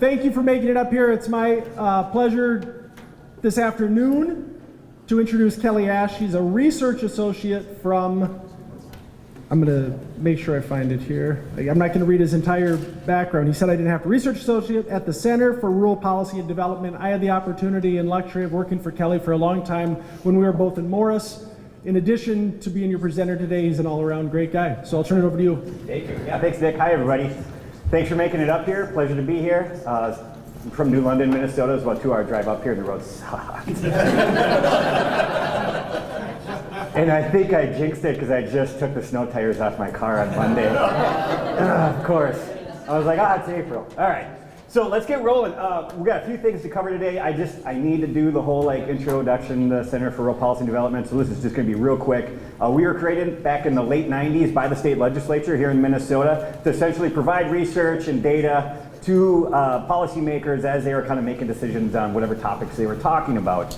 thank you for making it up here. It's my pleasure this afternoon to introduce Kelly Ash. She's a research associate from, I'm going to make sure I find it here. I'm not going to read his entire background. He said I didn't have to. Research associate at the Center for Rural Policy and Development. I had the opportunity and luxury of working for Kelly for a long time when we were both in Morris. In addition to being your presenter today, he's an all-around great guy. So I'll turn it over to you. Thank you. Yeah, thanks, Nick. Hi, everybody. Thanks for making it up here. Pleasure to be here. I'm from New London, Minnesota. It's about a 2-hour drive up here, and the road sucked. And I think I jinxed it because I just took the snow tires off my car on Monday. Of course. I was like, it's April. All right. So let's get rolling. We've got a few things to cover today. I need to do the whole introduction to the Center for Rural Policy and Development, so this is just going to be real quick. We were created back in the late 90s by the state legislature here in Minnesota to essentially provide research and data to policymakers as they were kind of making decisions on whatever topics they were talking about.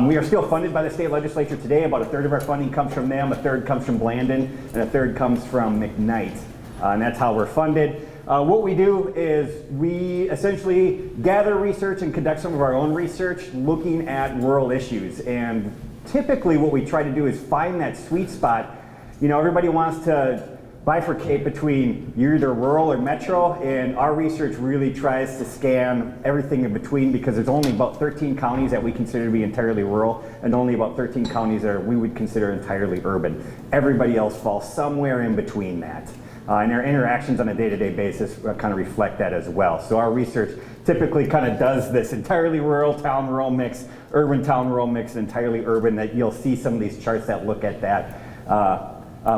We are still funded by the state legislature today. About a third of our funding comes from them, a third comes from Blandon, and a third comes from McKnight. And that's how we're funded. What we do is we essentially gather research and conduct some of our own research looking at rural issues. And typically what we try to do is find that sweet spot. You know, everybody wants to bifurcate between you're either rural or metro, and our research really tries to scan everything in between because there's only about 13 counties that we consider to be entirely rural and only about 13 counties that we would consider entirely urban. Everybody else falls somewhere in between that. And our interactions on a day-to-day basis kind of reflect that as well. So our research typically kind of does this entirely rural town-rural mix, urban town-rural mix, and entirely urban, that you'll see some of these charts that look at that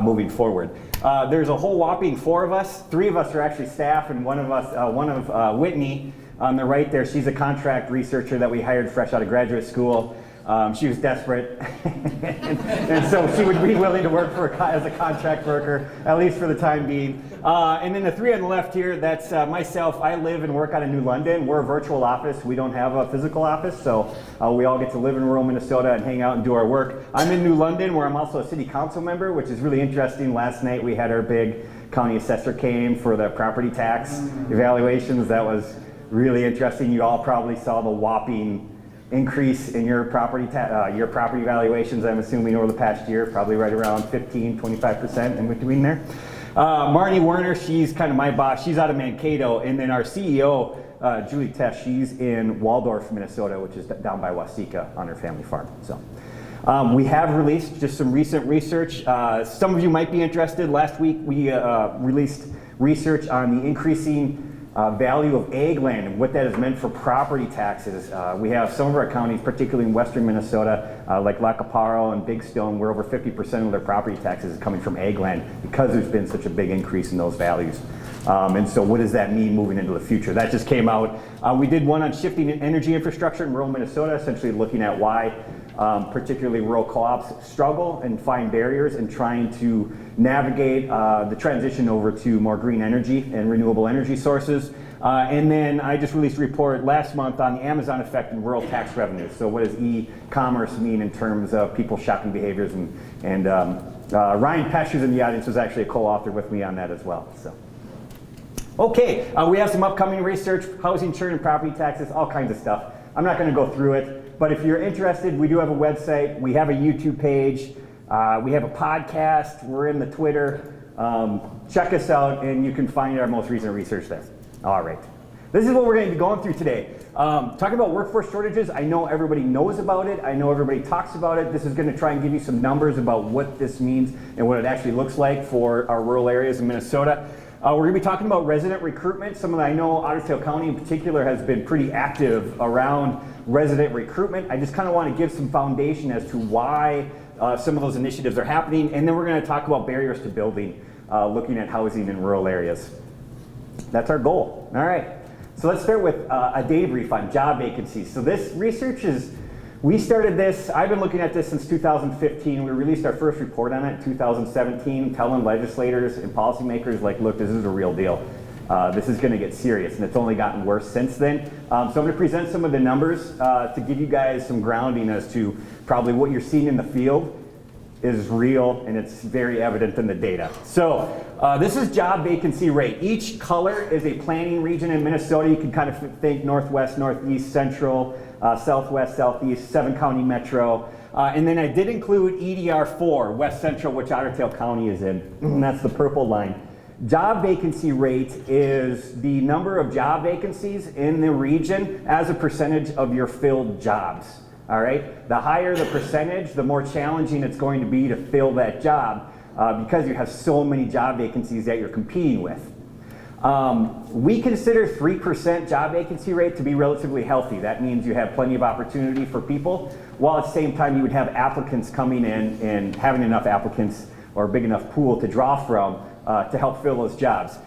moving forward. There's a whole whopping 4 of us. 3 of us are actually staff, and one of Whitney on the right there, she's a contract researcher that we hired fresh out of graduate school. She was desperate, and so she would be willing to work as a contract worker, at least for the time being. And then the 3 on the left here, that's myself. I live and work out of New London. We're a virtual office. We don't have a physical office, so we all get to live in rural Minnesota and hang out and do our work. I'm in New London, where I'm also a city council member, which is really interesting. Last night we had our big county assessor came for the property tax evaluations. That was really interesting. You all probably saw the whopping increase in your property valuations, I'm assuming, over the past year, probably right around 15-25% in between there. Marnie Werner, she's kind of my boss. She's out of Mankato. And then our CEO, Julie Tesh, she's in Waldorf, Minnesota, which is down by Waseca on her family farm. So we have released just some recent research. Some of you might be interested. Last week we released research on the increasing value of ag land and what that has meant for property taxes. We have some of our counties, particularly in western Minnesota, like Lacaparo and Big Stone, where over 50% of their property taxes is coming from ag land because there's been such a big increase in those values. And so what does that mean moving into the future? That just came out. We did one on shifting energy infrastructure in rural Minnesota, essentially looking at why particularly rural co-ops struggle and find barriers in trying to navigate the transition over to more green energy and renewable energy sources. And then I just released a report last month on the Amazon effect in rural tax revenues. So what does e-commerce mean in terms of people's shopping behaviors? And Ryan Pesh, who's in the audience, was actually a co-author with me on that as well. So. Okay, we have some upcoming research, housing churn and property taxes, all kinds of stuff. I'm not going to go through it, but if you're interested, we do have a website, we have a YouTube page, we have a podcast, we're in the Twitter. Check us out and you can find our most recent research there. All right, this is what we're going to be going through today. Talking about workforce shortages, I know everybody knows about it, I know everybody talks about it. This is going to try and give you some numbers about what this means and what it actually looks like for our rural areas in Minnesota. We're going to be talking about resident recruitment. I know Otter County in particular has been pretty active around resident recruitment. I just kind of want to give some foundation as to why some of those initiatives are happening. And then we're going to talk about barriers to building, looking at housing in rural areas. That's our goal. All right. So let's start with a data brief on job vacancies. So this research we started this, I've been looking at this since 2015. We released our first report on it in 2017, telling legislators and policymakers, like, look, this is a real deal. This is going to get serious, and it's only gotten worse since then. So I'm going to present some of the numbers to give you guys some grounding as to probably what you're seeing in the field is real, and it's very evident in the data. So this is job vacancy rate. Each color is a planning region in Minnesota. You can kind of think northwest, northeast, central, southwest, southeast, 7-county metro. And then I did include EDR4, West Central, which Otter County is in. And that's the purple line. Job vacancy rate is the number of job vacancies in the region as a percentage of your filled jobs. All right, the higher the percentage, the more challenging it's going to be to fill that job because you have so many job vacancies that you're competing with. We consider 3% job vacancy rate to be relatively healthy. That means you have plenty of opportunity for people, while at the same time you would have applicants coming in and having enough applicants or a big enough pool to draw from to help fill those jobs.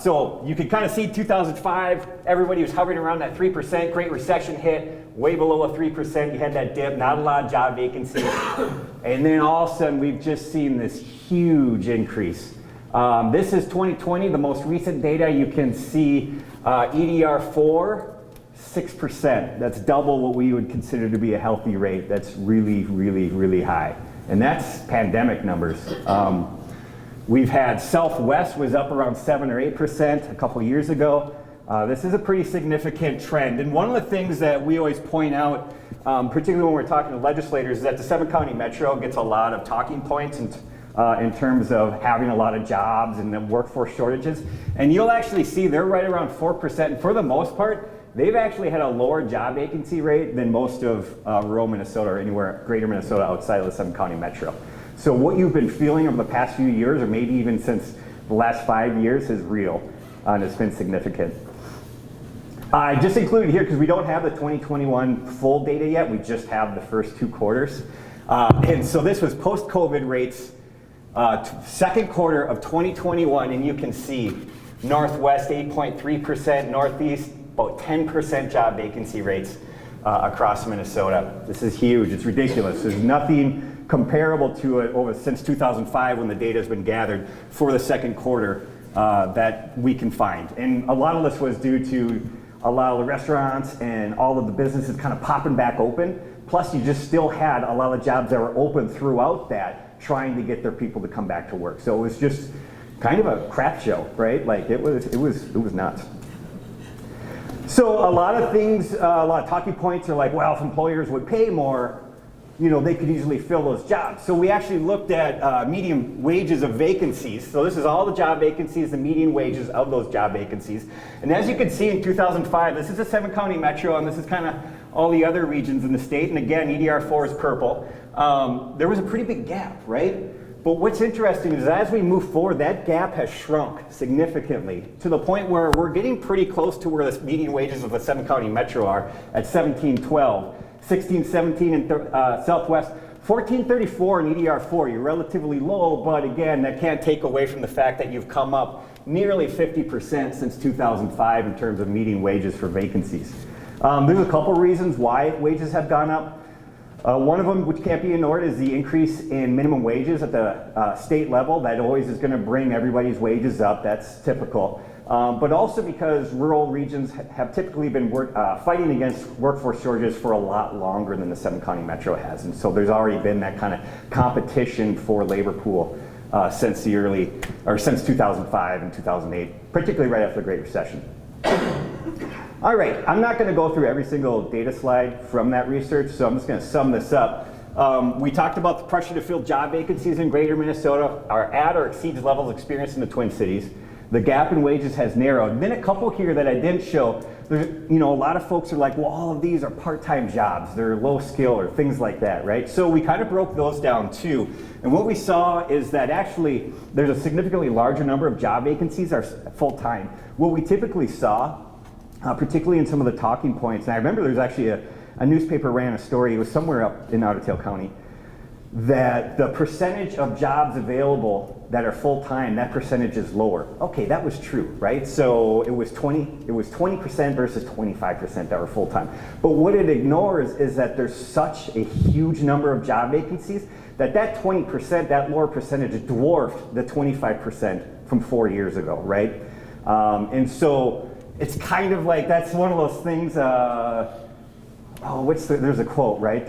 So you can kind of see 2005, everybody was hovering around that 3%, Great Recession hit, way below a 3%, you had that dip, not a lot of job vacancies. And then all of a sudden we've just seen this huge increase. This is 2020, the most recent data. You can see EDR4, 6%. That's double what we would consider to be a healthy rate. That's really, really, really high. And that's pandemic numbers. We've had Southwest was up around 7 or 8% a couple years ago. This is a pretty significant trend. And one of the things that we always point out, particularly when we're talking to legislators, is that the 7-county metro gets a lot of talking points in terms of having a lot of jobs and the workforce shortages. And you'll actually see they're right around 4%. And for the most part, they've actually had a lower job vacancy rate than most of rural Minnesota or anywhere greater Minnesota outside of the 7-county metro. So what you've been feeling over the past few years, or maybe even since the last 5 years, is real, and it's been significant. I just included here, because we don't have the 2021 full data yet, we just have the first 2 quarters. And so this was post-COVID rates, second quarter of 2021, and you can see Northwest 8.3%, Northeast about 10% job vacancy rates across Minnesota. This is huge, it's ridiculous. There's nothing comparable to it since 2005 when the data has been gathered for the second quarter that we can find. And a lot of this was due to a lot of the restaurants and all of the businesses kind of popping back open. Plus you just still had a lot of jobs that were open throughout that trying to get their people to come back to work. So it was just kind of a crap show, right? Like it was nuts. So a lot of things, a lot of talking points are like, well, if employers would pay more, you know, they could easily fill those jobs. So we actually looked at median wages of vacancies. So this is all the job vacancies, the median wages of those job vacancies. And as you can see in 2005, this is a 7-county metro, and this is kind of all the other regions in the state. And again, EDR4 is purple. There was a pretty big gap, right? But what's interesting is as we move forward, that gap has shrunk significantly to the point where we're getting pretty close to where the median wages of the 7-county metro are at 1712. 1617 in Southwest, 1434 in EDR4. You're relatively low, but again, that can't take away from the fact that you've come up nearly 50% since 2005 in terms of median wages for vacancies. There's a couple reasons why wages have gone up. One of them, which can't be ignored, is the increase in minimum wages at the state level. That always is going to bring everybody's wages up. That's typical. But also because rural regions have typically been fighting against workforce shortages for a lot longer than the 7-county metro has. And so there's already been that kind of competition for labor pool since 2005 and 2008, particularly right after the Great Recession. All right, I'm not going to go through every single data slide from that research, so I'm just going to sum this up. We talked about the pressure to fill job vacancies in greater Minnesota are at or exceeds levels experienced in the Twin Cities. The gap in wages has narrowed. And then a couple here that I didn't show. There's, you know, a lot of folks are like, well, all of these are part-time jobs. They're low skill or things like that, right? So we kind of broke those down too. And what we saw is that actually there's a significantly larger number of job vacancies are full-time. What we typically saw, particularly in some of the talking points, and I remember there's actually a newspaper ran a story, it was somewhere up in Otter County, that the percentage of jobs available that are full-time, that percentage is lower. Okay, that was true, right? So it was 20% versus 25% that were full-time. But what it ignores is that there's such a huge number of job vacancies that 20%, that lower percentage dwarfed the 25% from 4 years ago, right? And so it's kind of like, that's one of those things, there's a quote, right?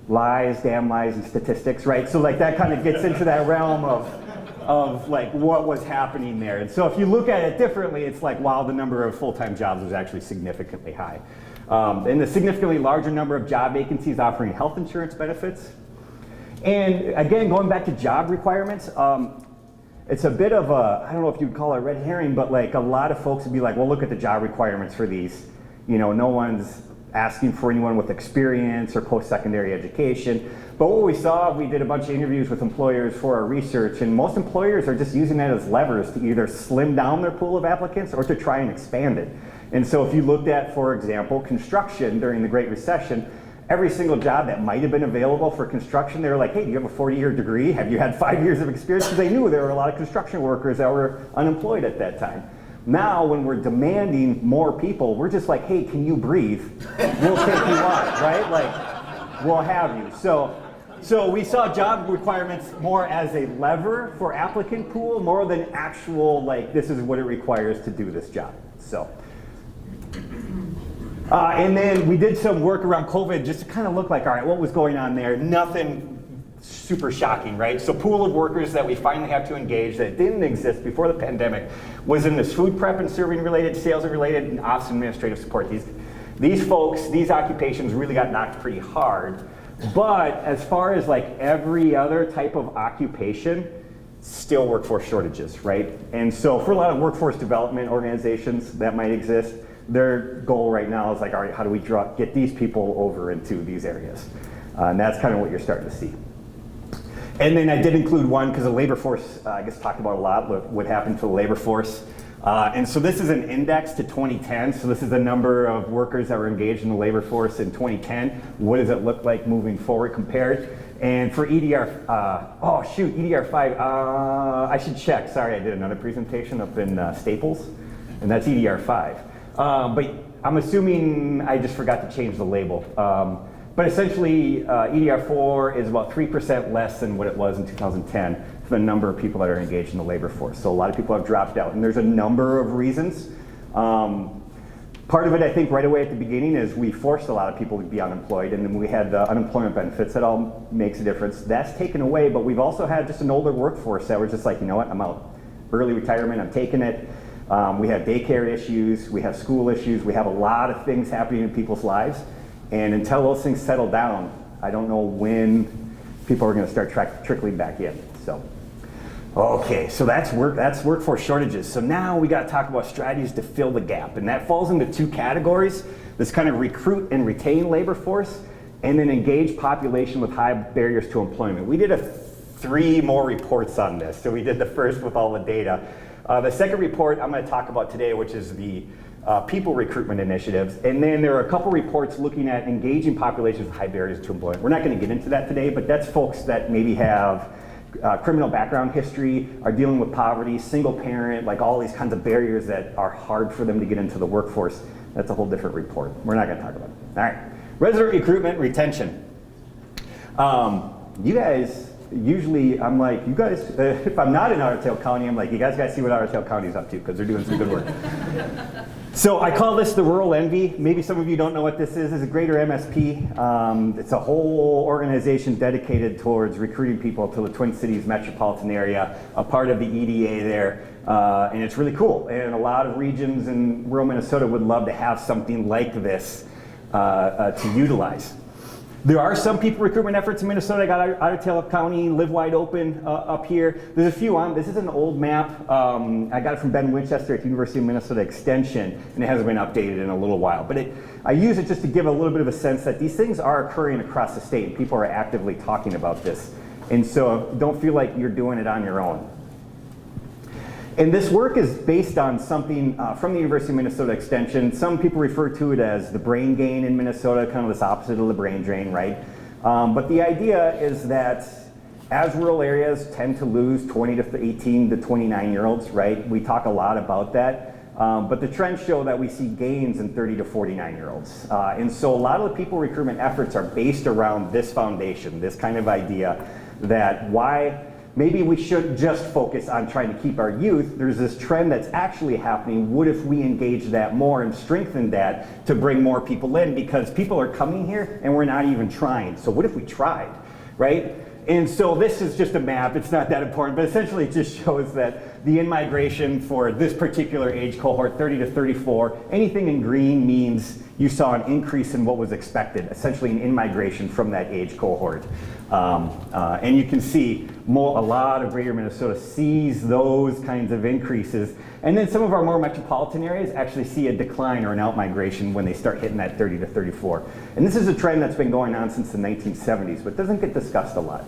lies, damn lies, and statistics, right? So like that kind of gets into that realm of like what was happening there. And so if you look at it differently, it's like, wow, the number of full-time jobs was actually significantly high. And the significantly larger number of job vacancies offering health insurance benefits. And again, going back to job requirements, it's a bit of a, I don't know if you'd call it a red herring, but like a lot of folks would be like, well, look at the job requirements for these. You know, no one's asking for anyone with experience or post-secondary education. But what we saw, we did a bunch of interviews with employers for our research, and most employers are just using that as levers to either slim down their pool of applicants or to try and expand it. And so if you looked at, for example, construction during the Great Recession, every single job that might have been available for construction, they were like, hey, do you have a 40-year degree? Have you had 5 years of experience? Because they knew there were a lot of construction workers that were unemployed at that time. Now, when we're demanding more people, we're just like, hey, can you breathe? We'll take you on, right? Like, we'll have you. So we saw job requirements more as a lever for applicant pool, more than actual, like, this is what it requires to do this job. So. And then we did some work around COVID just to kind of look like, all right, what was going on there? Nothing super shocking, right? So pool of workers that we finally have to engage that didn't exist before the pandemic was in this food prep and serving related, sales related, and office administrative support. These folks, these occupations really got knocked pretty hard. But as far as like every other type of occupation, still workforce shortages, right? And so for a lot of workforce development organizations that might exist, their goal right now is like, all right, how do we get these people over into these areas? And that's kind of what you're starting to see. And then I did include one because the labor force, I guess talked about a lot what happened to the labor force. And so this is an index to 2010. So this is the number of workers that were engaged in the labor force in 2010. What does it look like moving forward compared? And for EDR, EDR5, I should check. Sorry, I did another presentation up in Staples, and that's EDR5. But I'm assuming I just forgot to change the label. But essentially, EDR4 is about 3% less than what it was in 2010 for the number of people that are engaged in the labor force. So a lot of people have dropped out, and there's a number of reasons. Part of it, I think, right away at the beginning is we forced a lot of people to be unemployed, and then we had the unemployment benefits. That all makes a difference. That's taken away, but we've also had just an older workforce that were just like, you know what, I'm out. Early retirement, I'm taking it. We have daycare issues, we have school issues, we have a lot of things happening in people's lives. And until those things settle down, I don't know when people are going to start trickling back in. So, okay, so that's workforce shortages. So now we got to talk about strategies to fill the gap, and that falls into two categories: this kind of recruit and retain labor force, and then engage population with high barriers to employment. We did 3 more reports on this. So we did the first with all the data. The second report I'm going to talk about today, which is the people recruitment initiatives, and then there are a couple reports looking at engaging populations with high barriers to employment. We're not going to get into that today, but that's folks that maybe have criminal background history, are dealing with poverty, single parent, like all these kinds of barriers that are hard for them to get into the workforce. That's a whole different report. We're not going to talk about it. All right, resident recruitment retention. You guys, usually I'm like, you guys, if I'm not in Otter County, I'm like, you guys got to see what Otter County's up to because they're doing some good work. So I call this the rural envy. Maybe some of you don't know what this is. It's a greater MSP. It's a whole organization dedicated towards recruiting people to the Twin Cities metropolitan area, a part of the EDA there. And it's really cool. And a lot of regions in rural Minnesota would love to have something like this to utilize. There are some people recruitment efforts in Minnesota. I got Otter County, Live Wide Open up here. There's a few on. This is an old map. I got it from Ben Winchester at University of Minnesota Extension, and it hasn't been updated in a little while. But I use it just to give a little bit of a sense that these things are occurring across the state, and people are actively talking about this. And so don't feel like you're doing it on your own. And this work is based on something from the University of Minnesota Extension. Some people refer to it as the brain gain in Minnesota, kind of this opposite of the brain drain, right? But the idea is that as rural areas tend to lose 20 to 18 to 29-year-olds, right? We talk a lot about that. But the trends show that we see gains in 30 to 49-year-olds. And so a lot of the people recruitment efforts are based around this foundation, this kind of idea that why maybe we shouldn't just focus on trying to keep our youth. There's this trend that's actually happening. What if we engage that more and strengthen that to bring more people in? Because people are coming here and we're not even trying. So what if we tried, right? And so this is just a map. It's not that important, but essentially it just shows that the in-migration for this particular age cohort, 30 to 34, anything in green means you saw an increase in what was expected, essentially an in-migration from that age cohort. And you can see a lot of greater Minnesota sees those kinds of increases. And then some of our more metropolitan areas actually see a decline or an out-migration when they start hitting that 30 to 34. And this is a trend that's been going on since the 1970s, but doesn't get discussed a lot.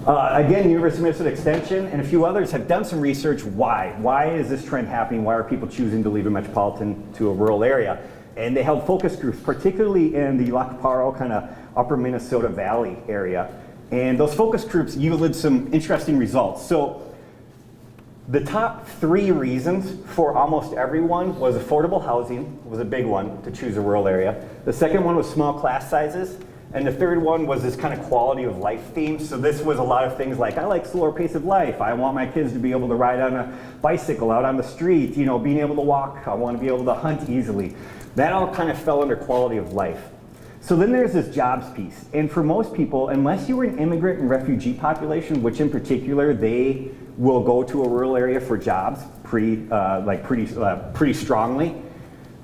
Again, University of Minnesota Extension and a few others have done some research. Why? Why is this trend happening? Why are people choosing to leave a metropolitan to a rural area? And they held focus groups, particularly in the Lacaparo, kind of upper Minnesota Valley area. And those focus groups yielded some interesting results. So the top 3 reasons for almost everyone was affordable housing was a big one to choose a rural area. The second one was small class sizes. And the third one was this kind of quality of life theme. So this was a lot of things like, I like slower pace of life. I want my kids to be able to ride on a bicycle out on the street, you know, being able to walk. I want to be able to hunt easily. That all kind of fell under quality of life. So then there's this jobs piece. And for most people, unless you were an immigrant and refugee population, which in particular, they will go to a rural area for jobs pretty strongly.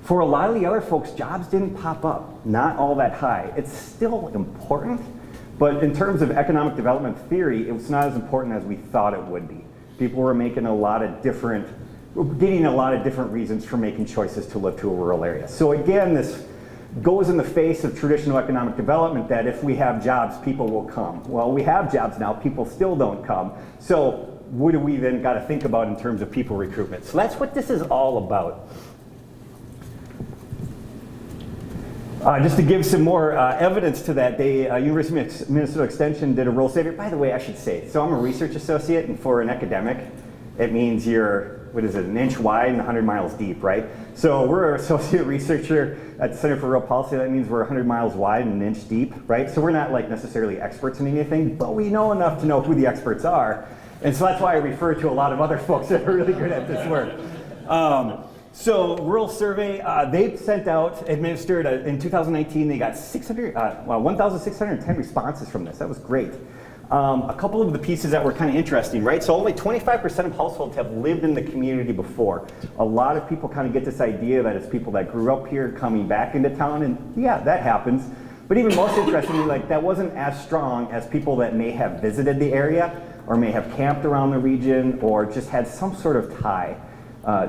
For a lot of the other folks, jobs didn't pop up, not all that high. It's still important, but in terms of economic development theory, it was not as important as we thought it would be. People were getting a lot of different reasons for making choices to live to a rural area. So again, this goes in the face of traditional economic development that if we have jobs, people will come. Well, we have jobs now, people still don't come. So what do we then got to think about in terms of people recruitment? So that's what this is all about. Just to give some more evidence to that, University of Minnesota Extension did a rural survey. By the way, I should say, so I'm a research associate, and for an academic, it means you're, an inch wide and 100 miles deep, right? So we're an associate researcher at the Center for Rural Policy. That means we're 100 miles wide and an inch deep, right? So we're not like necessarily experts in anything, but we know enough to know who the experts are. And so that's why I refer to a lot of other folks that are really good at this work. So rural survey, they sent out, administered, in 2019, they got 1,610 responses from this. That was great. A couple of the pieces that were kind of interesting, right? So only 25% of households have lived in the community before. A lot of people kind of get this idea that it's people that grew up here coming back into town, and yeah, that happens. But even most interestingly, like that wasn't as strong as people that may have visited the area or may have camped around the region or just had some sort of tie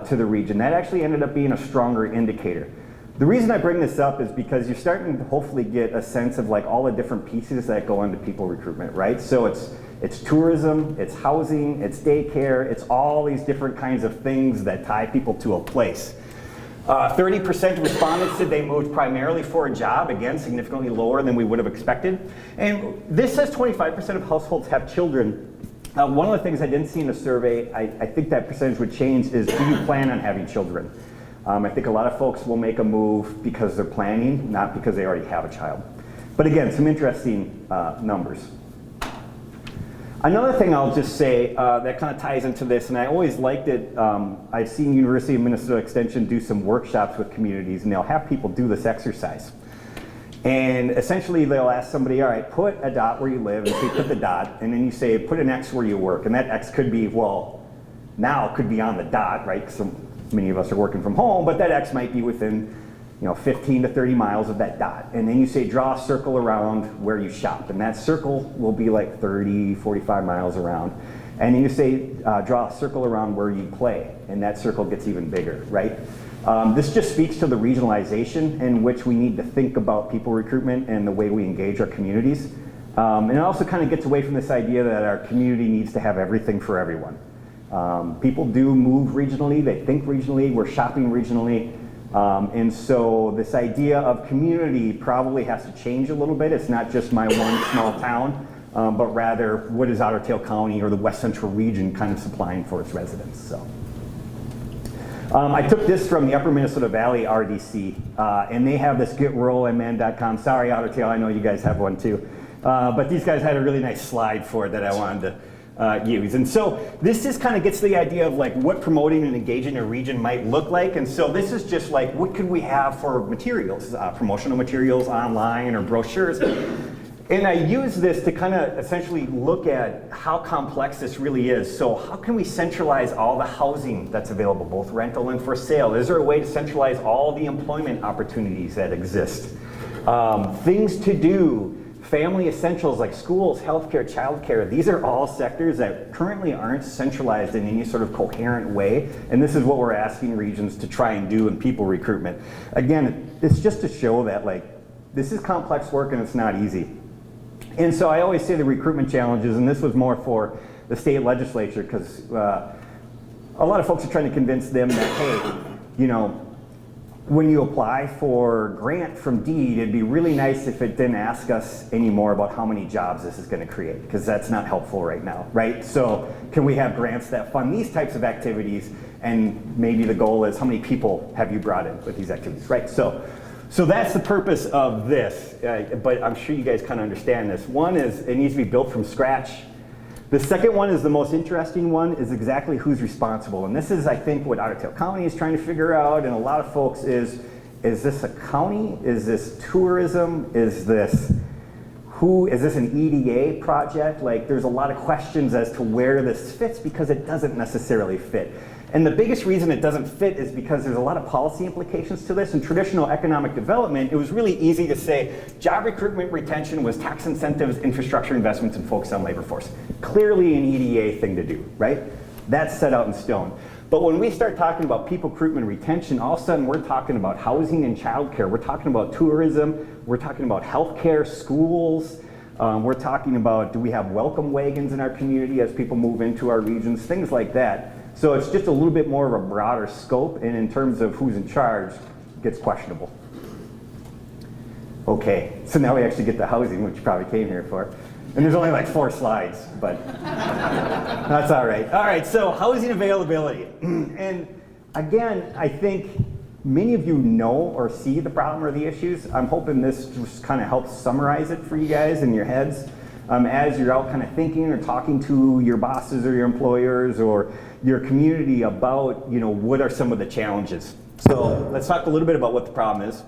to the region. That actually ended up being a stronger indicator. The reason I bring this up is because you're starting to hopefully get a sense of like all the different pieces that go into people recruitment, right? So it's tourism, it's housing, it's daycare, it's all these different kinds of things that tie people to a place. 30% of respondents said they moved primarily for a job, again, significantly lower than we would have expected. And this says 25% of households have children. One of the things I didn't see in the survey, I think that percentage would change, is do you plan on having children? I think a lot of folks will make a move because they're planning, not because they already have a child. But again, some interesting numbers. Another thing I'll just say that kind of ties into this, and I always liked it, I've seen University of Minnesota Extension do some workshops with communities, and they'll have people do this exercise. And essentially they'll ask somebody, all right, put a dot where you live, and say put the dot, and then you say put an X where you work, and that X could be, well, now it could be on the dot, right, because many of us are working from home, but that X might be within 15 to 30 miles of that dot. And then you say draw a circle around where you shop, and that circle will be like 30, 45 miles around. And then you say draw a circle around where you play, and that circle gets even bigger, right? This just speaks to the regionalization in which we need to think about people recruitment and the way we engage our communities. And it also kind of gets away from this idea that our community needs to have everything for everyone. People do move regionally, they think regionally, we're shopping regionally. And so this idea of community probably has to change a little bit. It's not just my one small town, but rather what is Otter Tail County or the West Central region kind of supplying for its residents. So. I took this from the Upper Minnesota Valley RDC, and they have this getruralmn.com. Sorry, Otter Tail, I know you guys have one too. But these guys had a really nice slide for it that I wanted to use. And so this just kind of gets the idea of like what promoting and engaging a region might look like. And so this is just like, what could we have for materials, promotional materials online or brochures. And I use this to kind of essentially look at how complex this really is. So how can we centralize all the housing that's available, both rental and for sale? Is there a way to centralize all the employment opportunities that exist? Things to do, family essentials like schools, healthcare, childcare. These are all sectors that currently aren't centralized in any sort of coherent way. And this is what we're asking regions to try and do in people recruitment. Again, it's just to show that like, this is complex work and it's not easy. And so I always say the recruitment challenges, and this was more for the state legislature, because a lot of folks are trying to convince them that, hey, you know, when you apply for grant from DEED, it'd be really nice if it didn't ask us anymore about how many jobs this is going to create, because that's not helpful right now, right? So can we have grants that fund these types of activities, and maybe the goal is how many people have you brought in with these activities, right? So that's the purpose of this, but I'm sure you guys kind of understand this. One is it needs to be built from scratch. The second one is the most interesting one, is exactly who's responsible. And this is, I think, what Otter County is trying to figure out, and a lot of folks is this a county? Is this tourism? Is this an EDA project? Like, there's a lot of questions as to where this fits because it doesn't necessarily fit. And the biggest reason it doesn't fit is because there's a lot of policy implications to this. In traditional economic development, it was really easy to say job recruitment retention was tax incentives, infrastructure investments, and focus on labor force. Clearly an EDA thing to do, right? That's set out in stone. But when we start talking about people recruitment retention, all of a sudden we're talking about housing and childcare. We're talking about tourism. We're talking about healthcare, schools. We're talking about, do we have welcome wagons in our community as people move into our regions, things like that. So it's just a little bit more of a broader scope, and in terms of who's in charge, it gets questionable. Okay, so now we actually get to housing, which you probably came here for. And there's only like 4 slides, but that's all right. All right, so housing availability. And again, I think many of you know or see the problem or the issues. I'm hoping this just kind of helps summarize it for you guys in your heads as you're out kind of thinking or talking to your bosses or your employers or your community about, you know, what are some of the challenges. So let's talk a little bit about what the problem is.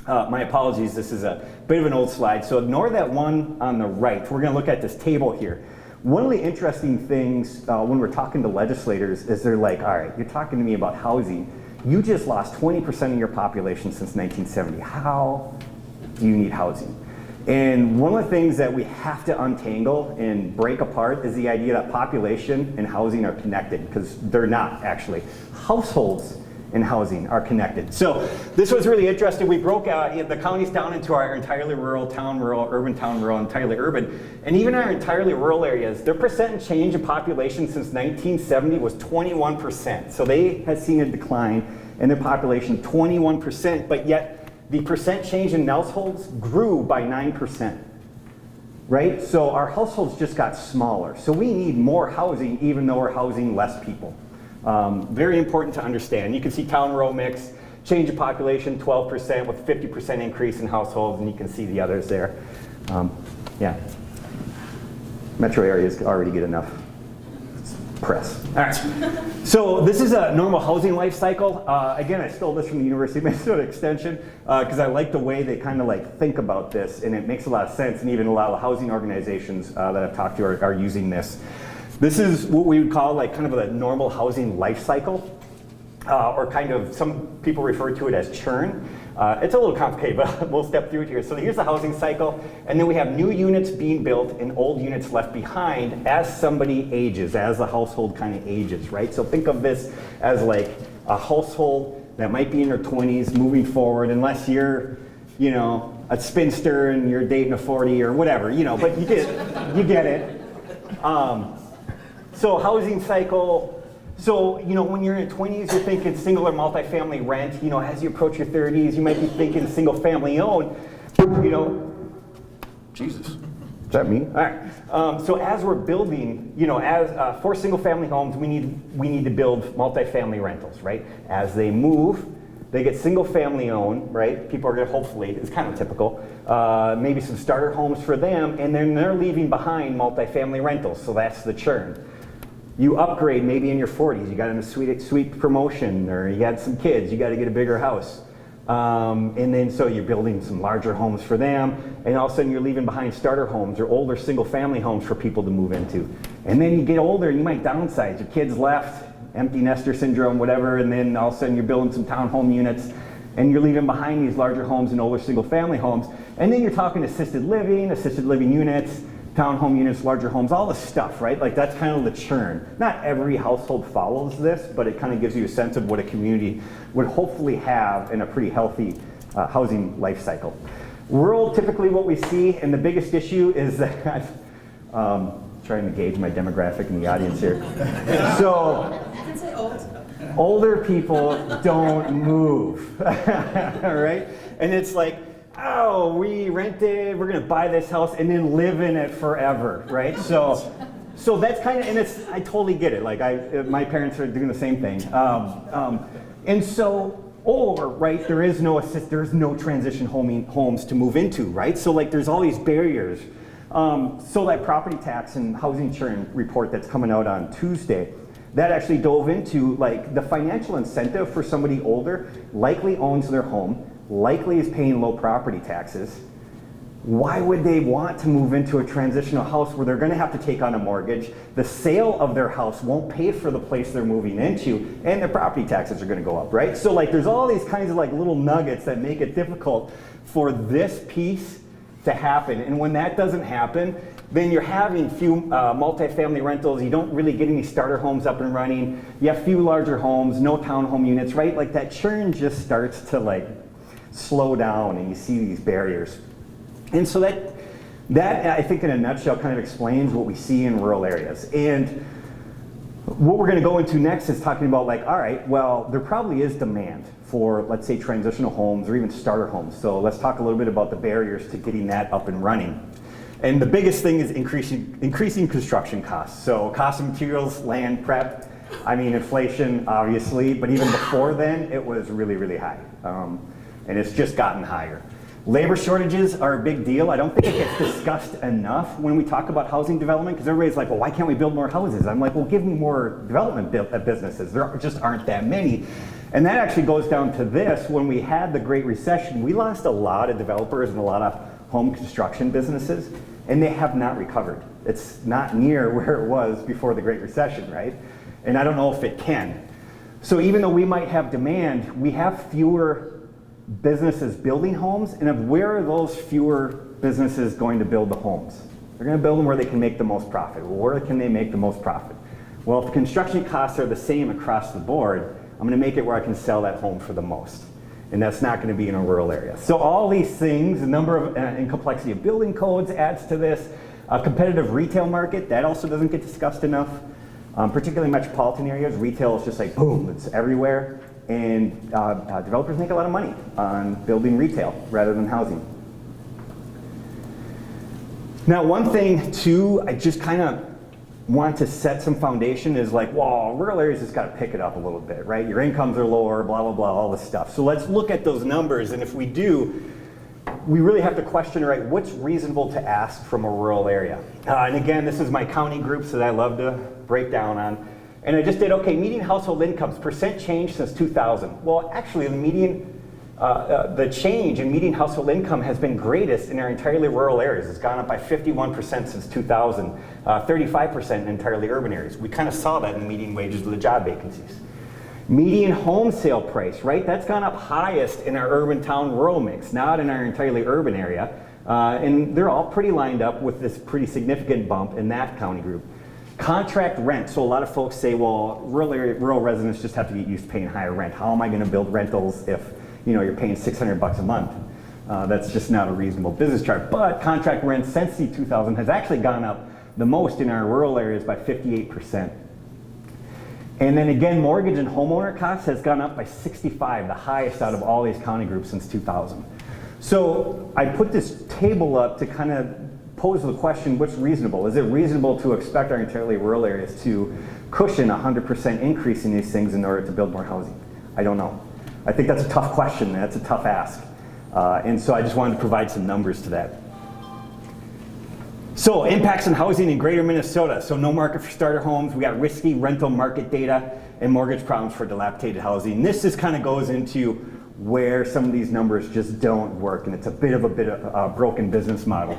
My apologies, this is a bit of an old slide, so ignore that one on the right. We're going to look at this table here. One of the interesting things when we're talking to legislators is they're like, all right, you're talking to me about housing. You just lost 20% of your population since 1970. How do you need housing? And one of the things that we have to untangle and break apart is the idea that population and housing are connected, because they're not actually. Households and housing are connected. So this was really interesting. We broke the counties down into our entirely rural, town, rural, urban, town, rural, entirely urban. And even our entirely rural areas, their percent change in population since 1970 was 21%. So they had seen a decline in their population, 21%, but yet the percent change in households grew by 9%, right? So our households just got smaller. So we need more housing even though we're housing less people. Very important to understand. You can see town-rural mix, change in population 12% with 50% increase in households, and you can see the others there. Yeah, metro areas already get enough press. All right, so this is a normal housing life cycle. Again, I stole this from the University of Minnesota Extension because I like the way they kind of like think about this, and it makes a lot of sense, and even a lot of housing organizations that I've talked to are using this. This is what we would call like kind of a normal housing life cycle, or kind of, some people refer to it as churn. It's a little complicated, but we'll step through it here. So here's the housing cycle, and then we have new units being built and old units left behind as somebody ages, as the household kind of ages, right? So think of this as like a household that might be in their 20s moving forward, unless you're, you know, a spinster and you're dating a 40 or whatever, you know, but you get it. So housing cycle. So, you know, when you're in your 20s, you're thinking single or multifamily rent. You know, as you approach your 30s, you might be thinking single family owned. You know, Jesus, is that me? All right. So as we're building, you know, as for single family homes, we need to build multifamily rentals, right? As they move, They get single family owned, right? People are gonna, hopefully, it's kind of typical, maybe some starter homes for them, and then they're leaving behind multifamily rentals, so that's the churn. You upgrade maybe in your 40s, you got in a sweet promotion, or you got some kids, you got to get a bigger house. And then so you're building some larger homes for them, and all of a sudden you're leaving behind starter homes or older single family homes for people to move into. And then you get older and you might downsize, your kids left, empty nester syndrome, whatever, and then all of a sudden you're building some townhome units and you're leaving behind these larger homes and older single family homes. And then you're talking assisted living units, townhome units, larger homes, all this stuff, right? Like that's kind of the churn. Not every household follows this, but it kind of gives you a sense of what a community would hopefully have in a pretty healthy housing life cycle. Rural, typically what we see, and the biggest issue is that, trying to gauge my demographic in the audience here. So, older people don't move, all right? And it's like, oh, we rented, we're gonna buy this house and then live in it forever, right? So that's kind of, and it's, I totally get it. Like my parents are doing the same thing. And so, or, right, there's no transition homes to move into, right? So like there's all these barriers. So that property tax and housing churn report that's coming out on Tuesday, that actually dove into like the financial incentive for somebody older, likely owns their home, likely is paying low property taxes. Why would they want to move into a transitional house where they're going to have to take on a mortgage? The sale of their house won't pay for the place they're moving into, and their property taxes are going to go up, right? So like there's all these kinds of like little nuggets that make it difficult for this piece to happen. And when that doesn't happen, then you're having few multifamily rentals. You don't really get any starter homes up and running. You have few larger homes, no townhome units, right? Like that churn just starts to like slow down, and you see these barriers. And so that I think in a nutshell kind of explains what we see in rural areas. And what we're going to go into next is talking about like, all right, well, there probably is demand for, let's say, transitional homes or even starter homes. So let's talk a little bit about the barriers to getting that up and running. And the biggest thing is increasing construction costs. So cost of materials, land, prep, I mean, inflation, obviously, but even before then, it was really, really high. And it's just gotten higher. Labor shortages are a big deal. I don't think it gets discussed enough when we talk about housing development, because everybody's like, well, why can't we build more houses? I'm like, well, give me more development businesses. There just aren't that many. And that actually goes down to this. When we had the Great Recession, we lost a lot of developers and a lot of home construction businesses, and they have not recovered. It's not near where it was before the Great Recession, right? And I don't know if it can. So even though we might have demand, we have fewer businesses building homes, and where are those fewer businesses going to build the homes? They're going to build them where they can make the most profit. Well, where can they make the most profit? Well, if the construction costs are the same across the board, I'm going to make it where I can sell that home for the most. And that's not going to be in a rural area. So all these things, the number of and complexity of building codes adds to this. A competitive retail market, that also doesn't get discussed enough. Particularly metropolitan areas, retail is just like boom, it's everywhere. And developers make a lot of money on building retail rather than housing. Now, one thing too, I just kind of want to set some foundation is like, well, rural areas just got to pick it up a little bit, right? Your incomes are lower, blah, blah, blah, all this stuff. So let's look at those numbers, and if we do, we really have to question, right, what's reasonable to ask from a rural area? And again, this is my county groups that I love to break down on. And I just did, okay, median household incomes, percent change since 2000. Well, actually, the change in median household income has been greatest in our entirely rural areas. It's gone up by 51% since 2000, 35% in entirely urban areas. We kind of saw that in the median wages of the job vacancies. Median home sale price, right? That's gone up highest in our urban town rural mix, not in our entirely urban area. And they're all pretty lined up with this pretty significant bump in that county group. Contract rent. So a lot of folks say, well, rural residents just have to get used to paying higher rent. How am I going to build rentals if you're paying $600 a month? That's just not a reasonable business chart. But contract rent since the 2000 has actually gone up the most in our rural areas by 58%. And then again, mortgage and homeowner costs has gone up by 65, the highest out of all these county groups since 2000. So I put this table up to kind of pose the question, what's reasonable? Is it reasonable to expect our entirely rural areas to cushion 100% increase in these things in order to build more housing? I don't know. I think that's a tough question. That's a tough ask. And so I just wanted to provide some numbers to that. So impacts on housing in greater Minnesota. So no market for starter homes. We got risky rental market data and mortgage problems for dilapidated housing. This just kind of goes into where some of these numbers just don't work, and it's a bit of a broken business model.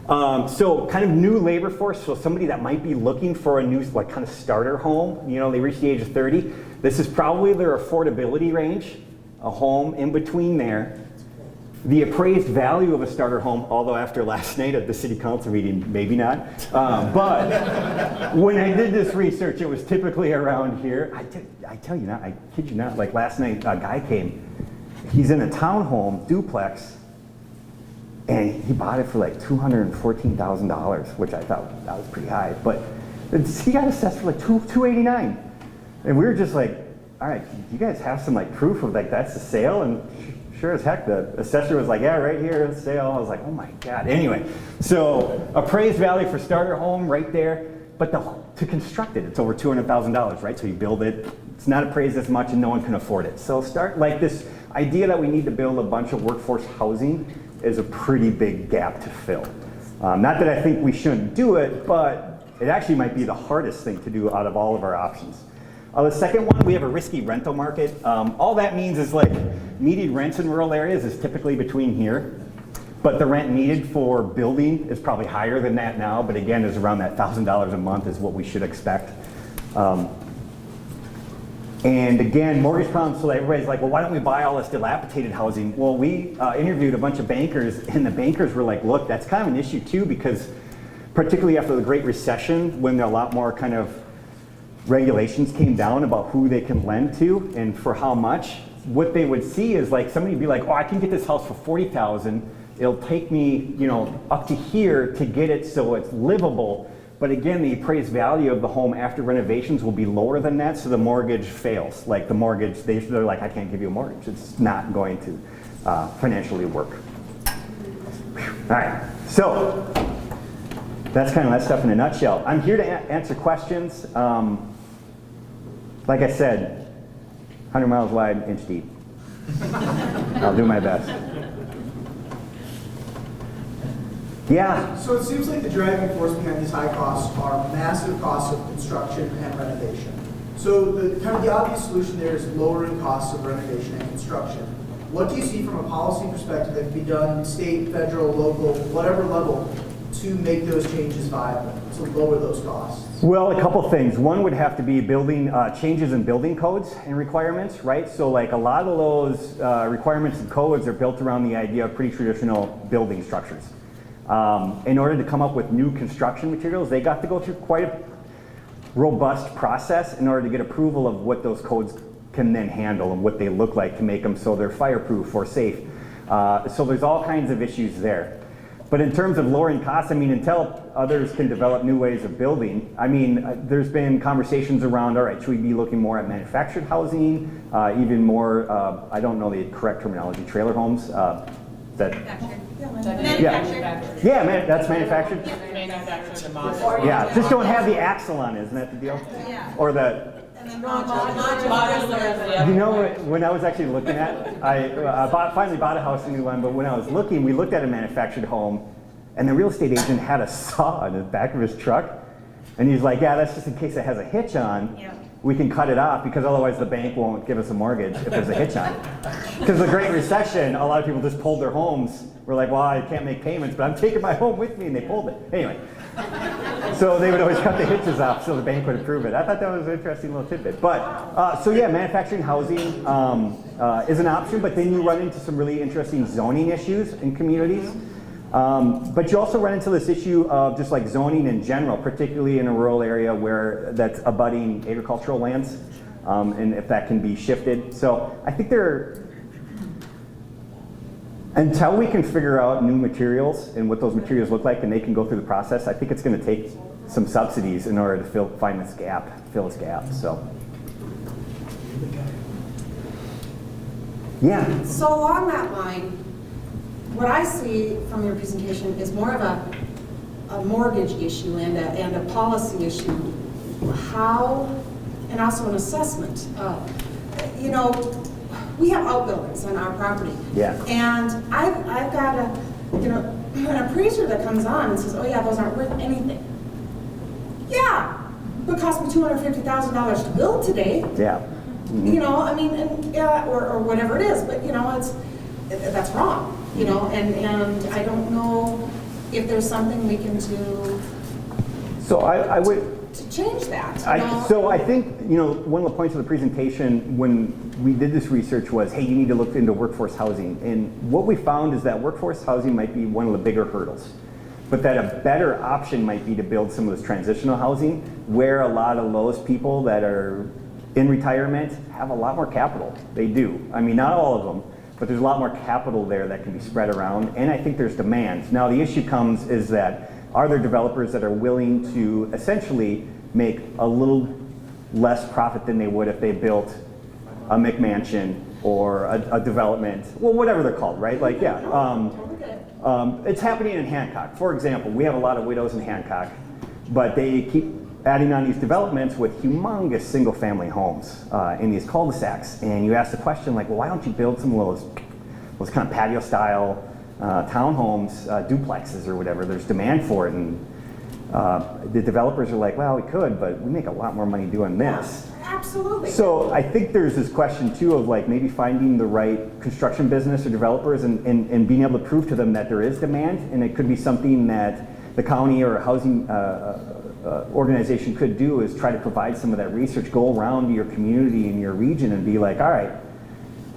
So kind of new labor force, so somebody that might be looking for a new like kind of starter home, you know, they reach the age of 30. This is probably their affordability range, a home in between there. The appraised value of a starter home, although after last night at the city council meeting, maybe not. But when I did this research, it was typically around here. I tell you not, I kid you not, like last night a guy came, he's in a townhome duplex, and he bought it for like $214,000, which I thought that was pretty high. But he got assessed for like $289,000. And we were just like, all right, you guys have some like proof of like that's the sale? And sure as heck, the assessor was like, yeah, right here, it's sale. I was like, oh my God. Anyway, so appraised value for starter home right there, but to construct it, it's over $200,000, right? So you build it, it's not appraised as much and no one can afford it. So start like this idea that we need to build a bunch of workforce housing is a pretty big gap to fill. Not that I think we shouldn't do it, but it actually might be the hardest thing to do out of all of our options. The second one, we have a risky rental market. All that means is like median rents in rural areas is typically between here, but the rent needed for building is probably higher than that now, but again is around that $1,000 a month is what we should expect. And again, mortgage problems, so everybody's like, well, why don't we buy all this dilapidated housing? Well, we interviewed a bunch of bankers, and the bankers were like, look, that's kind of an issue too, because particularly after the Great Recession, when there are a lot more kind of regulations came down about who they can lend to and for how much, what they would see is like somebody would be like, oh, I can get this house for $40,000. It'll take me, you know, up to here to get it so it's livable. But again, the appraised value of the home after renovations will be lower than that, so the mortgage fails. Like the mortgage, they're like, I can't give you a mortgage. It's not going to financially work. All right, so that's kind of that stuff in a nutshell. I'm here to answer questions. Like I said, 100 miles wide, inch deep. I'll do my best. Yeah. So it seems like the driving force behind these high costs are massive costs of construction and renovation. So the kind of the obvious solution there is lowering costs of renovation and construction. What do you see from a policy perspective that can be done state, federal, local, whatever level to make those changes viable, to lower those costs? Well, a couple things. One would have to be building changes in building codes and requirements, right? So like a lot of those requirements and codes are built around the idea of pretty traditional building structures. In order to come up with new construction materials, they got to go through quite a robust process in order to get approval of what those codes can then handle and what they look like to make them so they're fireproof or safe. So there's all kinds of issues there. But in terms of lowering costs, I mean, until others can develop new ways of building, I mean, there's been conversations around, all right, should we be looking more at manufactured housing, even more, I don't know the correct terminology, trailer homes? Manufactured. Yeah, that's manufactured. Manufactured and modular. Yeah, just don't have the axle on it, isn't that the deal? Yeah. Or the, And then modular. you know, when I was actually looking at, I finally bought a house in New Line, but when I was looking, we looked at a manufactured home, and the real estate agent had a saw on the back of his truck, and he's like, yeah, that's just in case it has a hitch on. Yeah. We can cut it off because otherwise the bank won't give us a mortgage if there's a hitch on it. Because the Great Recession, a lot of people just pulled their homes. We're like, well, I can't make payments, but I'm taking my home with me, and they pulled it. Anyway, so they would always cut the hitches off so the bank would approve it. I thought that was an interesting little tidbit. But, so yeah, manufacturing housing is an option, but then you run into some really interesting zoning issues in communities. But you also run into this issue of just like zoning in general, particularly in a rural area where that's abutting agricultural lands, and if that can be shifted. So I think until we can figure out new materials and what those materials look like and they can go through the process, I think it's going to take some subsidies in order to fill this gap. So, yeah. So along that line, what I see from your presentation is more of a mortgage issue and a policy issue. How, and also an assessment. you know, we have outbuildings on our property. Yeah. And I've got an appraiser that comes on and says, oh yeah, those aren't worth anything. Yeah, but it cost me $250,000 to build today. Yeah. You know, I mean, and, yeah, or whatever it is, but you know, that's wrong, you know, and I don't know if there's something we can do So I would, to change that, you know? so I think, you know, one of the points of the presentation when we did this research was, hey, you need to look into workforce housing. And what we found is that workforce housing might be one of the bigger hurdles, but that a better option might be to build some of this transitional housing where a lot of those people that are in retirement have a lot more capital. They do. I mean, not all of them, but there's a lot more capital there that can be spread around, and I think there's demand. Now, the issue comes is that are there developers that are willing to essentially make a little less profit than they would if they built a McMansion or a development, well, whatever they're called, right? Like, yeah. It's happening in Hancock. For example, we have a lot of widows in Hancock, but they keep adding on these developments with humongous single-family homes in these cul-de-sacs. And you ask the question, like, well, why don't you build some of those kind of patio-style townhomes, duplexes or whatever? There's demand for it, and the developers are like, well, we could, but we make a lot more money doing this. Absolutely. So I think there's this question too of like maybe finding the right construction business or developers and being able to prove to them that there is demand, and it could be something that the county or a housing organization could do is try to provide some of that research, go around to your community and your region and be like, all right,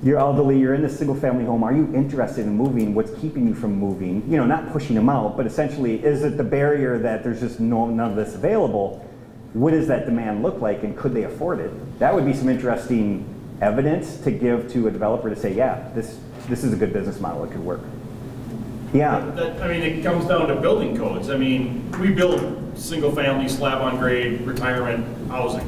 you're elderly, you're in this single family home, are you interested in moving? What's keeping you from moving? You know, not pushing them out, but essentially, is it the barrier that there's just none of this available? What does that demand look like, and could they afford it? That would be some interesting evidence to give to a developer to say, yeah, this is a good business model, it could work. Yeah. I mean, it comes down to building codes. I mean, we build single-family slab on grade retirement housing.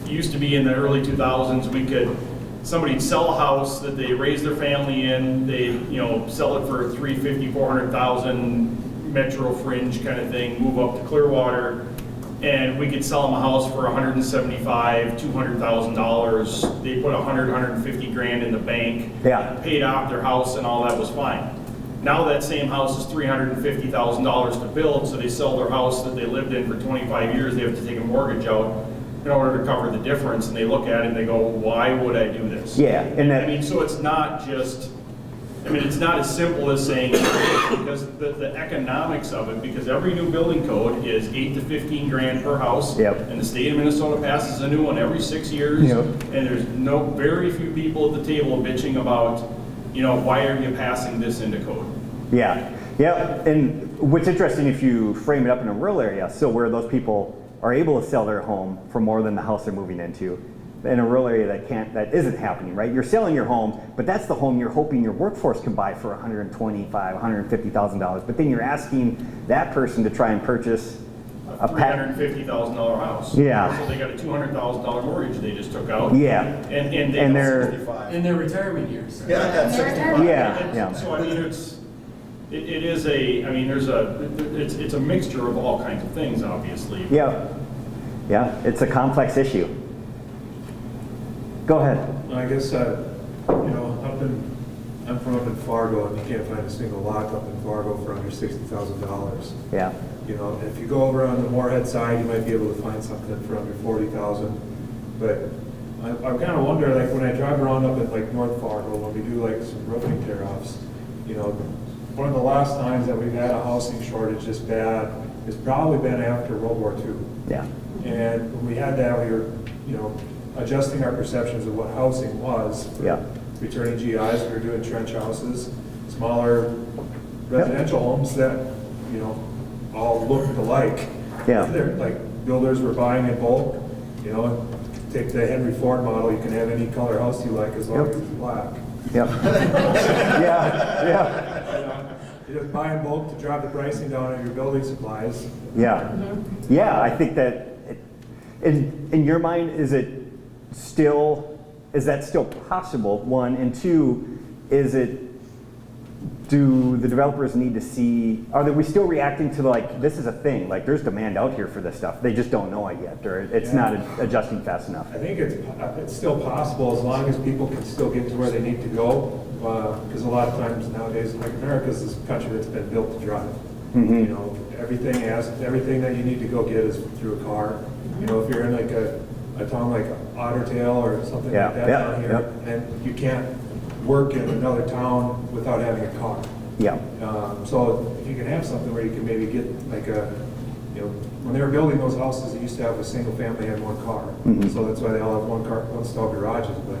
It used to be in the early 2000s, somebody'd sell a house that they raised their family in, they, you know, sell it for $350,000, $400,000, metro fringe kind of thing, move up to Clearwater, and we could sell them a house for $175,000, $200,000. They put $150 grand in the bank, Yeah. paid off their house, and all that was fine. Now that same house is $350,000 to build, so they sell their house that they lived in for 25 years, they have to take a mortgage out in order to cover the difference, and they look at it and they go, why would I do this? Yeah, and that, I mean, so it's not just, I mean, it's not as simple as saying, because the economics of it, because every new building code is 8 to 15 grand per house. Yep. And the state of Minnesota passes a new one every 6 years. Yep. And there's very few people at the table bitching about, you know, why are you passing this into code? yeah, and what's interesting if you frame it up in a rural area, so where those people are able to sell their home for more than the house they're moving into, in a rural area that isn't happening, right? You're selling your home, but that's the home you're hoping your workforce can buy for $125,000, $150,000, but then you're asking that person to try and purchase a $350,000 house. Yeah. So they got a $200,000 mortgage they just took out. Yeah. And they And got they're- 65. In their retirement years. Yeah, that's 65. Yeah. So I mean, it is a, I mean, it's a mixture of all kinds of things, obviously. Yeah, it's a complex issue. Go ahead. I guess, you know, I'm from up in Fargo, and you can't find a single lot up in Fargo for under $60,000. Yeah, You know, if you go over on the Moorhead side, you might be able to find something for under $40,000. But I kind of wonder, like when I drive around up at like North Fargo, when we do like some roofing tear-offs, you know, one of the last times that we've had a housing shortage this bad has probably been after World War II. yeah, And when we had that, we were, you know, adjusting our perceptions of what housing was. For Yeah. returning GIs, we were doing trench houses, smaller residential homes that, you know, all looked alike. Yeah. They're like, builders were buying in bulk, you know, take the Henry Ford model, you can have any color house you like as long Yep. as it's black. yeah, yeah, You just buy in bulk to drive the pricing down on your building supplies. yeah. Yeah, I think that, in your mind, is that still possible, one, and two, is it do the developers need to see, are we still reacting to like, this is a thing, like there's demand out here for this stuff, they just don't know it yet, or it's not adjusting fast enough? I think it's still possible as long as people can still get to where they need to go. Because a lot of times nowadays, like America's this country that's been built to drive. Mm-hmm. You know, everything that you need to go get is through a car. You know, if you're in like a town like Otter or something Yeah, like that yeah, down here, yep. then you can't work in another town without having a car. Yeah, So if you can have something where you can maybe get like you know, when they were building those houses, they used to have a single family and one car. Mhm. So that's why they all have one stall garages. But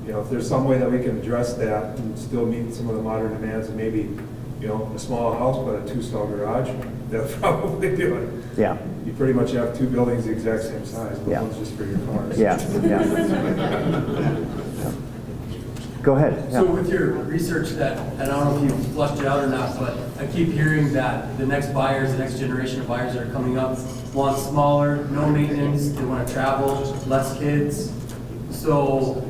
you know, if there's some way that we can address that and still meet some of the modern demands, and maybe, you know, a small house but a 2-stall garage, they'll probably do it. yeah, You pretty much have 2 buildings the exact same size, but Yeah. one's just for your cars. yeah, yeah. Go ahead. So Yeah. with your research that, and I don't know if you flushed it out or not, but I keep hearing that the next buyers, the next generation of buyers that are coming up want smaller, no maintenance, they want to travel, less kids. So,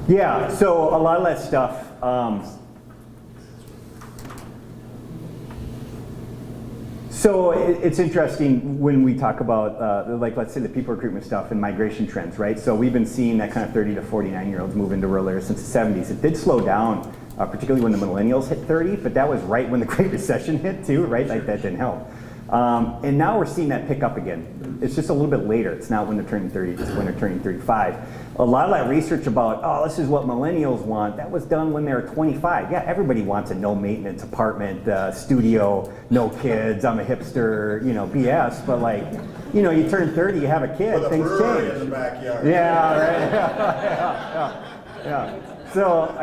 Yeah, so a lot of that stuff, so it's interesting when we talk about, like, let's say the people recruitment stuff and migration trends, right? So we've been seeing that kind of 30 to 49-year-olds move into rural areas since the 70s. It did slow down, particularly when the millennials hit 30, but that was right when the Great Recession hit too, right? Like that didn't help. And now we're seeing that pick up again. It's just a little bit later. It's not when they're turning 30, it's when they're turning 35. A lot of that research about, oh, this is what millennials want, that was done when they were 25. Yeah, everybody wants a no maintenance apartment, studio, no kids, I'm a hipster, you know, BS. But like, you know, you turn 30, you have a kid, With a things brewery change. in the backyard. Yeah, right. Yeah. So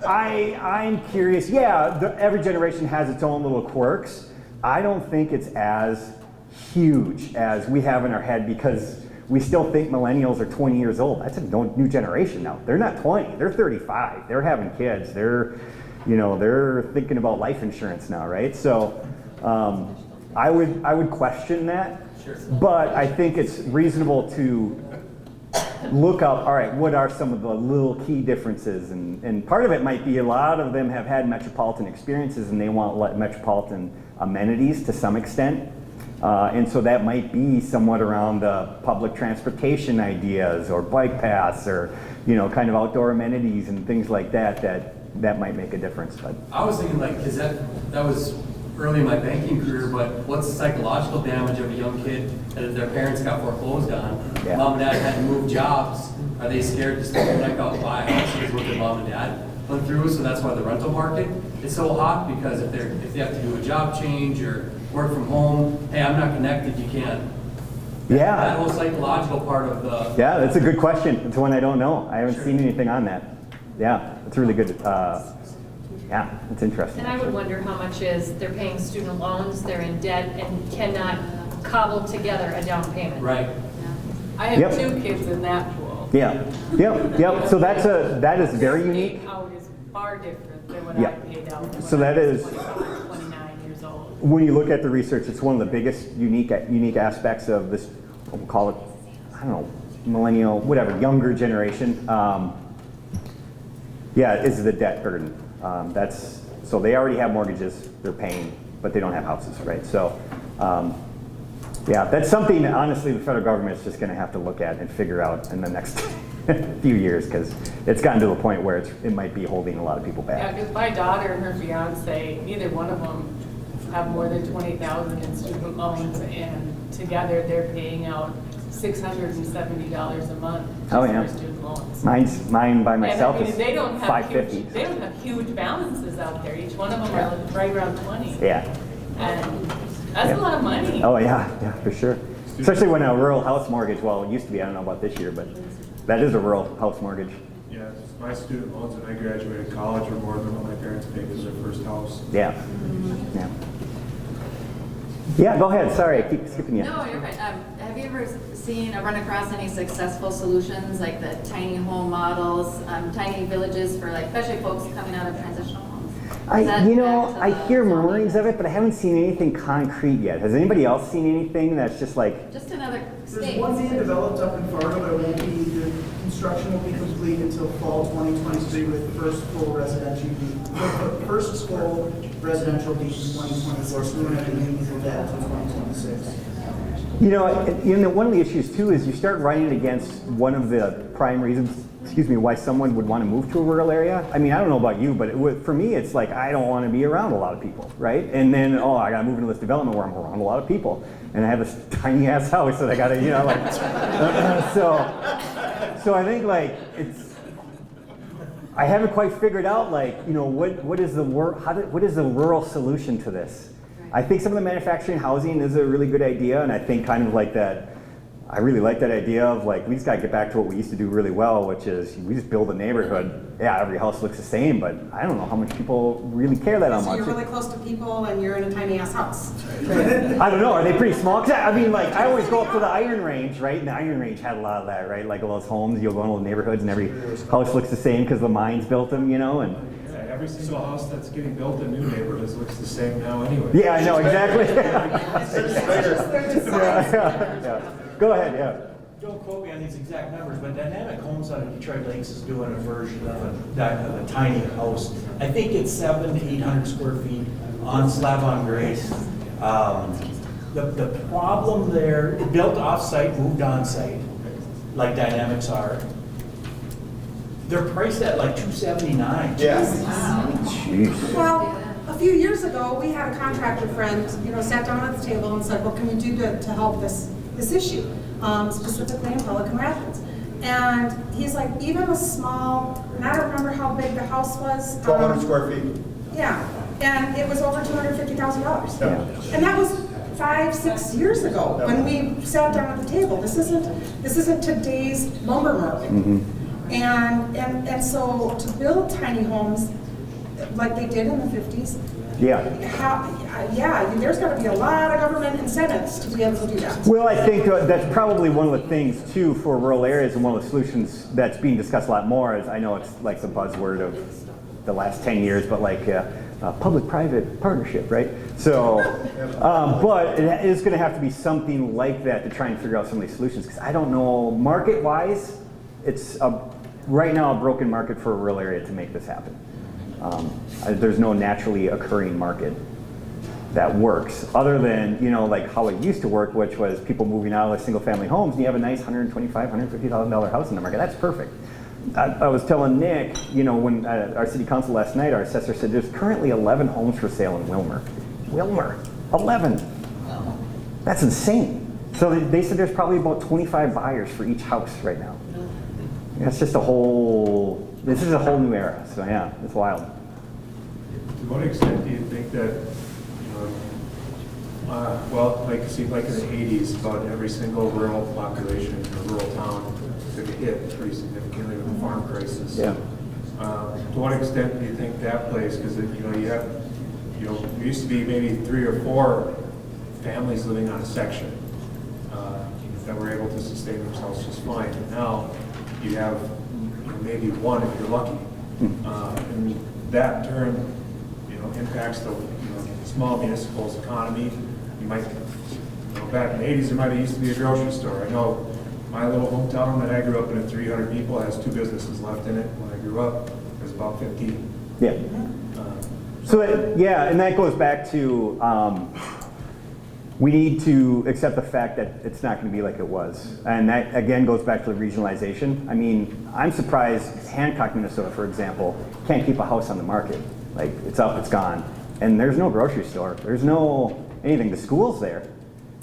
I'm curious. Yeah, every generation has its own little quirks. I don't think it's as huge as we have in our head because we still think millennials are 20 years old. That's a new generation now. They're not 20, they're 35. They're having kids. They're thinking about life insurance now, right? So I would question that. Sure. But I think it's reasonable to look up, all right, what are some of the little key differences? And part of it might be a lot of them have had metropolitan experiences and they want metropolitan amenities to some extent. And so that might be somewhat around the public transportation ideas or bike paths or, you know, kind of outdoor amenities and things like that might make a difference. But I was thinking like, is that was early in my banking career, but what's the psychological damage of a young kid that their parents got foreclosed on? Yeah. Mom and dad had to move jobs. Are they scared to stick their neck out and buy a house because what their mom and dad went through? So that's why the rental market is so hot, because if they have to do a job change or work from home, hey, I'm not connected, you can't. That yeah, whole psychological part of the... yeah, that's a good question. It's one I don't know. I haven't seen anything on that. Yeah, it's really good. Yeah, it's interesting. And I would wonder how much is they're paying student loans, they're in debt, and cannot cobble together a down payment. Right. I have Yep. 2 kids in that pool. Yeah, yep. So that is very unique. Paying out is far different than what Yeah. I paid out when So I that was is- 25, 29 years old. When you look at the research, it's one of the biggest unique aspects of this, we'll call it, I don't know, millennial, whatever, younger generation. Is the debt burden. So they already have mortgages, they're paying, but they don't have houses, right? So, that's something that honestly the federal government is just going to have to look at and figure out in the next few years, because it's gotten to the point where it might be holding a lot of people Yeah, back. because my daughter and her fiance, neither one of them have more than 20,000 in student loans, and together they're paying out $670 a month Oh, just yeah. for student loans. Mine by myself And I mean, is they don't have $550. they don't have huge balances out there. Each one of them are right around 20. Yeah. And that's a lot of money. Oh yeah, for sure. Especially when a rural house mortgage, well, it used to be, I don't know about this year, but that is a rural house mortgage. Yeah, my student loans when I graduated college were more than what my parents paid as their first house. Yeah. Yeah. Yeah, go ahead. Sorry, I keep skipping you. No, you're right. Have you ever seen or run across any successful solutions like the tiny home models, tiny villages for like, especially folks coming out of transitional homes? Is that I back to hear the murmurings of it, but I haven't seen anything concrete yet. Has anybody else seen anything that's just like, Just another There's state. one being developed up in Fargo that won't be, the construction will be complete until fall 2023 with first full residential being 2024, so we won't have to leave for that until 2026. You know, one of the issues too is you start running against one of the prime reasons, why someone would want to move to a rural area. I mean, I don't know about you, but for me, it's like I don't want to be around a lot of people, right? And then, I got to move into this development where I'm around a lot of people, and I have this tiny ass house that I got to, so I think like I haven't quite figured out what is the rural solution to this? I think some of the manufacturing housing is a really good idea, and I think kind of like that. I really like that idea of like we just got to get back to what we used to do really well, which is we just build a neighborhood. Yeah, every house looks the same, but I don't know how much people really care that So much. you're really close to people and you're in a tiny ass house. I don't know. Are they pretty small? 'Cause I mean, like I always go up to the Iron Range, right? And the Iron Range had a lot of that, right? Like all those homes, you'll go into neighborhoods, and every house looks the same because the mines built them, and. Yeah, every single house that's getting built in new neighborhoods looks the same now anyway. Yeah, I know exactly. They're just size. Yeah. Go ahead. Yeah. Don't quote me on these exact numbers, but Dynamic Homes out of Detroit Lakes is doing a version of a tiny house. I think it's 700 to 800 square feet on slab on grade. The problem there, it built off-site, moved on-site, like Dynamics are. They're priced at like $279. Jeez. Well, a few years ago, we had a contractor friend, sat down at the table and said, what can we do to help this issue, specifically in Pelican Rapids? And he's like, even a small, and I don't remember how big the house was. 1,200 square feet. Yeah, and it was over $250,000. Yeah. And that was 5-6 years ago when we sat down at the table. This isn't today's lumber market. And so to build tiny homes like they did in the 50s, there's got to be a lot of government incentives to be able to do that. Well, I think that's probably one of the things too for rural areas, and one of the solutions that's being discussed a lot more is, I know it's like the buzzword of the last 10 years, but like public-private partnership, right? So, but it is going to have to be something like that to try and figure out some of these solutions, because I don't know, market-wise, it's right now a broken market for a rural area to make this happen. There's no naturally occurring market that works, other than like how it used to work, which was people moving out of single-family homes, and you have a nice $125,000, $150,000 house in the market. That's perfect. I was telling Nick, when at our city council last night, our assessor said there's currently 11 homes for sale in Wilmer. 11. That's insane. So they said there's probably about 25 buyers for each house right now. It's just this is a whole new era. So yeah, it's wild. To what extent do you think that, like it seemed like in the 80s, about every single rural population in a rural town took a hit pretty significantly with the farm crisis. Yeah. To what extent do you think that plays? Because there used to be maybe 3 or 4 families living on a section that were able to sustain themselves just fine. And now you have maybe 1 if you're lucky, and that in turn impacts the small municipal's economy. You might, back in the 80s, there used to be a grocery store. I know my little hometown that I grew up in at 300 people has 2 businesses left in it. When I grew up, there's about 50. Yeah. And that goes back to we need to accept the fact that it's not going to be like it was. And that, again, goes back to the regionalization. I mean, I'm surprised Hancock, Minnesota, for example, can't keep a house on the market. Like, it's up, it's gone. And there's no grocery store. There's no anything. The school's there.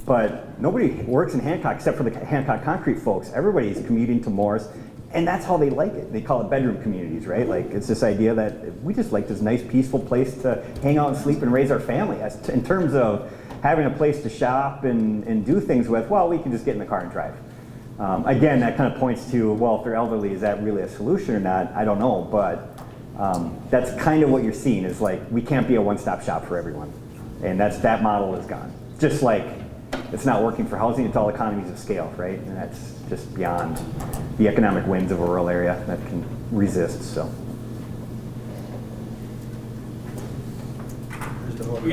But nobody works in Hancock except for the Hancock Concrete folks. Everybody's commuting to Morris. And that's how they like it. They call it bedroom communities, right? Like, it's this idea that we just like this nice, peaceful place to hang out and sleep and raise our family. In terms of having a place to shop and do things with, well, we can just get in the car and drive. Again, that kind of points to, well, if they're elderly, is that really a solution or not? I don't know, but that's kind of what you're seeing, is like, we can't be a one-stop shop for everyone. And that model is gone. Just like it's not working for housing, it's all economies of scale, right? And that's just beyond the economic winds of a rural area that can resist, so. We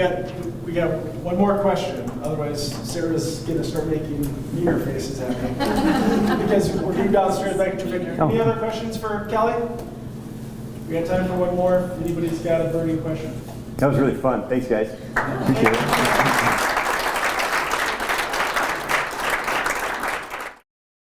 got one more question, otherwise Sarah's gonna start making meaner faces at me. Because we're going downstairs back at your figure. Any other questions for Kelly? We got time for one more, if anybody's got a burning question. That was really fun. Thanks, guys. Appreciate it.